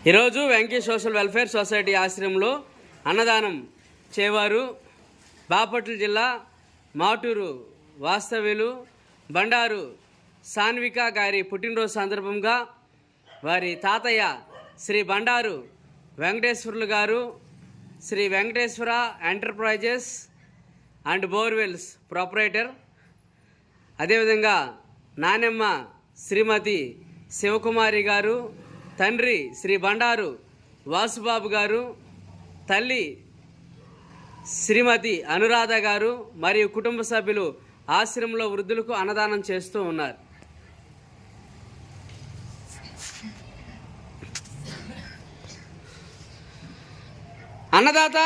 ఈరోజు Venky social welfare society ఆశ్రయంలో అన్నదానం చేవారు బాపట్ల జిల్లా మాటూరు వాస్తవ్యులు బండారు సాన్విక గారి పుట్టినరోజు సందర్భంగా వారి తాతయ్య శ్రీ బండారు వెంకటేశ్వర్లు గారు Shri Venkateswara enterprises and borewells proprietor, అదేవిధంగా నానమ్మ శ్రీమతి శివకుమారి గారు, తండ్రి శ్రీ బండారు వాసుబాబు గారు, తల్లి శ్రీమతి అనురాధ గారు మరియు కుటుంబ సభ్యులు ఆశ్రమంలో వృద్ధులకు అన్నదానం చేస్తూ ఉన్నారు. అన్నదాత